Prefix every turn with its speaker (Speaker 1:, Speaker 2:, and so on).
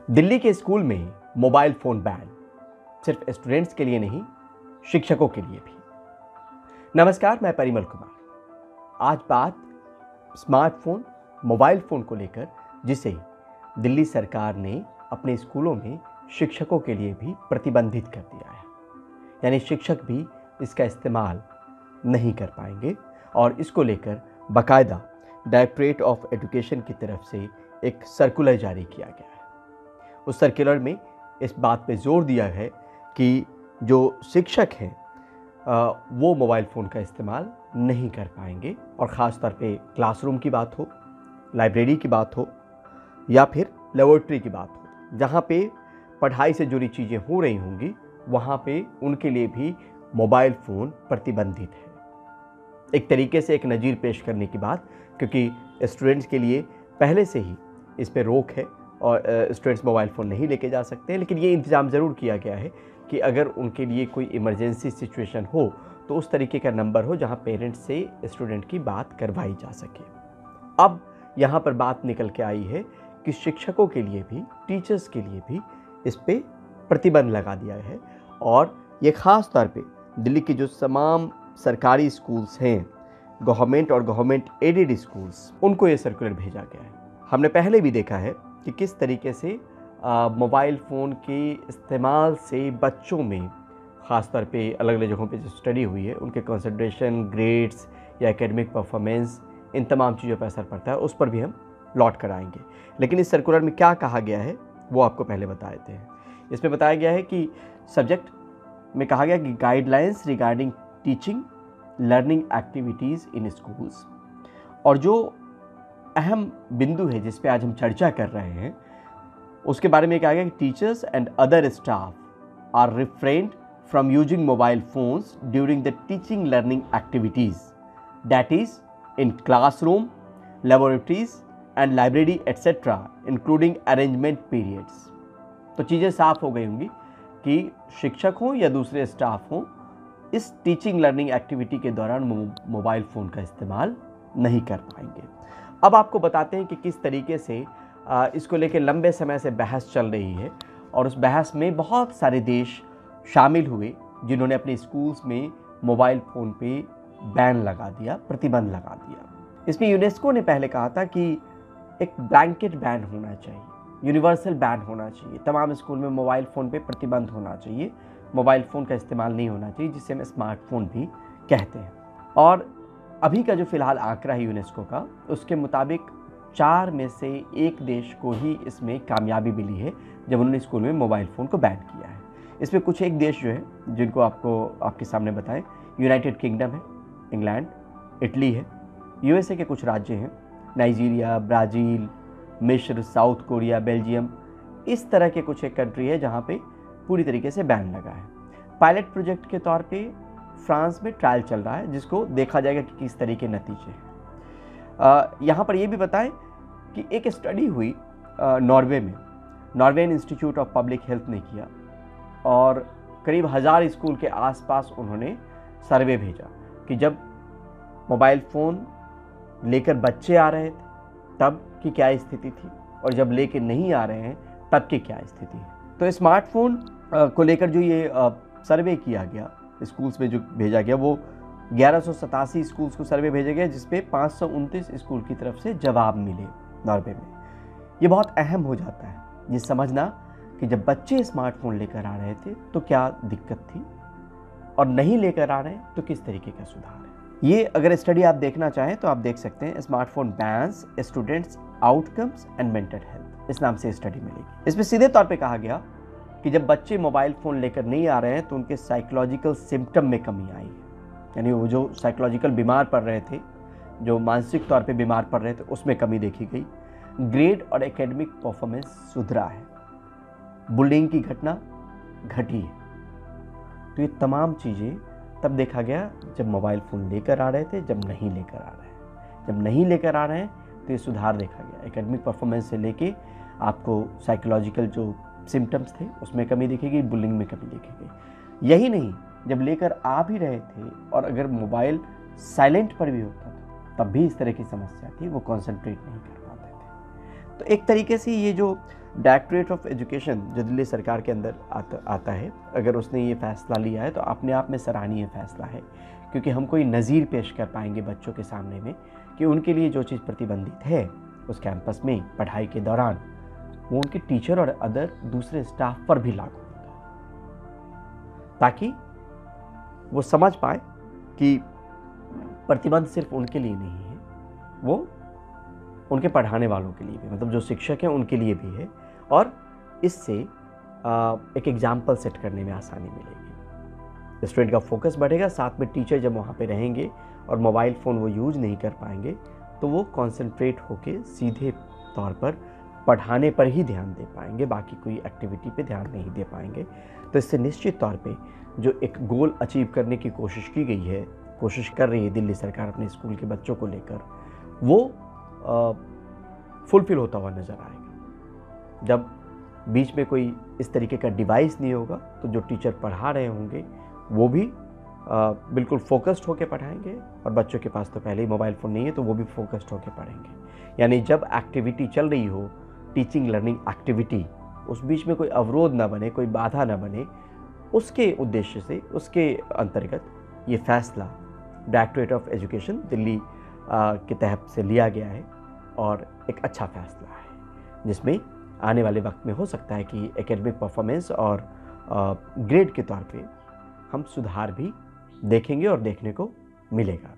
Speaker 1: दिल्ली के स्कूल में mobile phone ban, सिर्फ स्टूडेंट्स के लिए नहीं, शिक्षकों के लिए भी। नमस्कार, मैं परिमल कुमार। आज बात स्मार्टफोन, मोबाइल फ़ोन को लेकर, जिसे दिल्ली सरकार ने अपने स्कूलों में शिक्षकों के लिए भी प्रतिबंधित कर दिया है। यानी शिक्षक भी इसका इस्तेमाल नहीं कर पाएंगे और इसको लेकर बाकायदा डायरेक्टरेट ऑफ एजुकेशन की तरफ से एक सर्कुलर जारी किया गया है। उस सर्कुलर में इस बात पे जोर दिया है कि जो शिक्षक हैं वो मोबाइल फ़ोन का इस्तेमाल नहीं कर पाएंगे और ख़ास तौर पे क्लासरूम की बात हो, लाइब्रेरी की बात हो या फिर लेबोरेटरी की बात हो, जहाँ पे पढ़ाई से जुड़ी चीज़ें हो रही होंगी, वहाँ पे उनके लिए भी मोबाइल फ़ोन प्रतिबंधित है। एक तरीके से एक नज़ीर पेश करने की बात, क्योंकि स्टूडेंट्स के लिए पहले से ही इस पे रोक है और स्टूडेंट्स मोबाइल फ़ोन नहीं लेके जा सकते हैं, लेकिन ये इंतज़ाम ज़रूर किया गया है कि अगर उनके लिए कोई इमरजेंसी सिचुएशन हो तो उस तरीके का नंबर हो जहां पेरेंट्स से स्टूडेंट की बात करवाई जा सके। अब यहाँ पर बात निकल के आई है कि शिक्षकों के लिए भी, टीचर्स के लिए भी इस पे प्रतिबंध लगा दिया है और ये ख़ास तौर पे दिल्ली की जो तमाम सरकारी स्कूल्स हैं, गवर्नमेंट और गवर्नमेंट एडेड स्कूल्स, उनको ये सर्कुलर भेजा गया है। हमने पहले भी देखा है कि किस तरीके से मोबाइल फ़ोन के इस्तेमाल से बच्चों में, ख़ास तौर पे अलग अलग जगहों पे जो स्टडी हुई है, उनके कंसंट्रेशन, ग्रेड्स या एकेडमिक परफॉर्मेंस, इन तमाम चीज़ों पर असर पड़ता है। उस पर भी हम लौट कर आएंगे, लेकिन इस सर्कुलर में क्या कहा गया है वो आपको पहले बता देते हैं। इसमें बताया गया है कि सब्जेक्ट में कहा गया कि guidelines regarding teaching learning activities इन स्कूल्स, और जो अहम बिंदु है जिस पे आज हम चर्चा कर रहे हैं उसके बारे में कहा गया कि teachers and other staff are refrained from using mobile phones during the teaching learning activities, that is in classroom, laboratories and library etcetera, including arrangement periods. तो चीज़ें साफ हो गई होंगी कि शिक्षक हों या दूसरे स्टाफ हों, इस टीचिंग लर्निंग एक्टिविटी के दौरान मोबाइल फ़ोन का इस्तेमाल नहीं कर पाएंगे। अब आपको बताते हैं कि किस तरीके से इसको लेकर लंबे समय से बहस चल रही है और उस बहस में बहुत सारे देश शामिल हुए जिन्होंने अपने स्कूल्स में मोबाइल फ़ोन पे बैन लगा दिया, प्रतिबंध लगा दिया। इसमें यूनेस्को ने पहले कहा था कि एक ब्लैंकेट बैन होना चाहिए, यूनिवर्सल बैन होना चाहिए, तमाम स्कूल में मोबाइल फ़ोन पे प्रतिबंध होना चाहिए, मोबाइल फ़ोन का इस्तेमाल नहीं होना चाहिए, जिसे हम स्मार्टफोन भी कहते हैं। और अभी का जो फ़िलहाल आंकड़ा है यूनेस्को का, उसके मुताबिक 4 में से 1 देश को ही इसमें कामयाबी मिली है जब उन्होंने स्कूल में मोबाइल फ़ोन को बैन किया है। इसमें कुछ एक देश जो है जिनको आपके सामने बताएं, यूनाइटेड किंगडम है, इंग्लैंड, इटली है, यूएसए के कुछ राज्य हैं, नाइजीरिया, ब्राज़ील, मिस्र, साउथ कोरिया, बेल्जियम, इस तरह के कुछ एक कंट्री है जहाँ पे पूरी तरीके से बैन लगा है। पायलट प्रोजेक्ट के तौर पे फ्रांस में ट्रायल चल रहा है, जिसको देखा जाएगा कि किस तरह के नतीजे हैं। यहाँ पर यह भी बताएं कि एक स्टडी हुई नॉर्वे में, नॉर्वेन इंस्टीट्यूट ऑफ पब्लिक हेल्थ ने किया और करीब 1000 स्कूल के आसपास उन्होंने सर्वे भेजा कि जब मोबाइल फ़ोन लेकर बच्चे आ रहे थे तब की क्या स्थिति थी और जब लेकर नहीं आ रहे हैं तब की क्या स्थिति है। तो स्मार्टफोन को लेकर जो ये सर्वे किया गया, स्कूल्स में जो भेजा गया, वो 1187 स्कूल्स को सर्वे भेजा गया, जिसपे 529 स्कूल की तरफ से जवाब मिले नॉर्वे में। ये बहुत अहम हो जाता है ये समझना कि जब बच्चे स्मार्टफोन लेकर आ रहे थे तो क्या दिक्कत थी और नहीं लेकर आ रहे हैं तो किस तरीके का सुधार है। ये अगर स्टडी आप देखना चाहें तो आप देख सकते हैं, smartphone bans students outcomes and mental health, इस नाम से स्टडी मिलेगी। इसमें सीधे तौर पे कहा गया कि जब बच्चे मोबाइल फ़ोन लेकर नहीं आ रहे हैं तो उनके साइकोलॉजिकल सिम्टम में कमी आई है। यानी वो जो साइकोलॉजिकल बीमार पड़ रहे थे, जो मानसिक तौर पे बीमार पड़ रहे थे, उसमें कमी देखी गई। ग्रेड और एकेडमिक परफॉर्मेंस सुधरा है, बुलिंग की घटना घटी है। तो ये तमाम चीज़ें तब देखा गया जब मोबाइल फ़ोन लेकर आ रहे थे, जब नहीं लेकर आ रहे हैं। जब नहीं लेकर आ रहे हैं तो ये सुधार देखा गया, एकेडमिक परफॉर्मेंस से लेके आपको साइकोलॉजिकल जो सिम्टम्स थे उसमें कमी देखी गई, बुलिंग में कमी देखी गई। यही नहीं, जब लेकर आ भी रहे थे और अगर मोबाइल साइलेंट पर भी होता था तब भी इस तरह की समस्या थी, वो कॉन्सेंट्रेट नहीं कर पाते थे। तो एक तरीके से ये जो डायरेक्टरेट ऑफ एजुकेशन जो दिल्ली सरकार के अंदर आता है, अगर उसने ये फ़ैसला लिया है तो अपने आप में सराहनीय फ़ैसला है, क्योंकि हम कोई नज़ीर पेश कर पाएंगे बच्चों के सामने में कि उनके लिए जो चीज़ प्रतिबंधित है उस कैंपस में पढ़ाई के दौरान, वो उनके टीचर और अदर दूसरे स्टाफ पर भी लागू होता है, ताकि वो समझ पाए कि प्रतिबंध सिर्फ उनके लिए नहीं है, वो उनके पढ़ाने वालों के लिए भी, मतलब जो शिक्षक हैं उनके लिए भी है। और इससे एक एग्जाम्पल सेट करने में आसानी मिलेगी, स्टूडेंट का फोकस बढ़ेगा, साथ में टीचर जब वहाँ पे रहेंगे और मोबाइल फ़ोन वो यूज नहीं कर पाएंगे तो वो कॉन्सेंट्रेट होके सीधे तौर पर पढ़ाने पर ही ध्यान दे पाएंगे, बाकी कोई एक्टिविटी पे ध्यान नहीं दे पाएंगे। तो इससे निश्चित तौर पे जो एक गोल अचीव करने की कोशिश की गई है, कोशिश कर रही है दिल्ली सरकार अपने स्कूल के बच्चों को लेकर, वो फुलफिल होता हुआ नज़र आएगा। जब बीच में कोई इस तरीके का डिवाइस नहीं होगा तो जो टीचर पढ़ा रहे होंगे वो भी बिल्कुल फोकस्ड होकर पढ़ाएंगे, और बच्चों के पास तो पहले ही मोबाइल फ़ोन नहीं है तो वो भी फोकस्ड होकर पढ़ेंगे। यानी जब एक्टिविटी चल रही हो, टीचिंग लर्निंग एक्टिविटी, उस बीच में कोई अवरोध ना बने, कोई बाधा ना बने, उसके उद्देश्य से, उसके अंतर्गत ये फैसला डायरेक्टरेट ऑफ एजुकेशन दिल्ली के तहत से लिया गया है, और एक अच्छा फैसला है जिसमें आने वाले वक्त में हो सकता है कि एकेडमिक परफॉर्मेंस और ग्रेड के तौर पे हम सुधार भी देखेंगे और देखने को मिलेगा।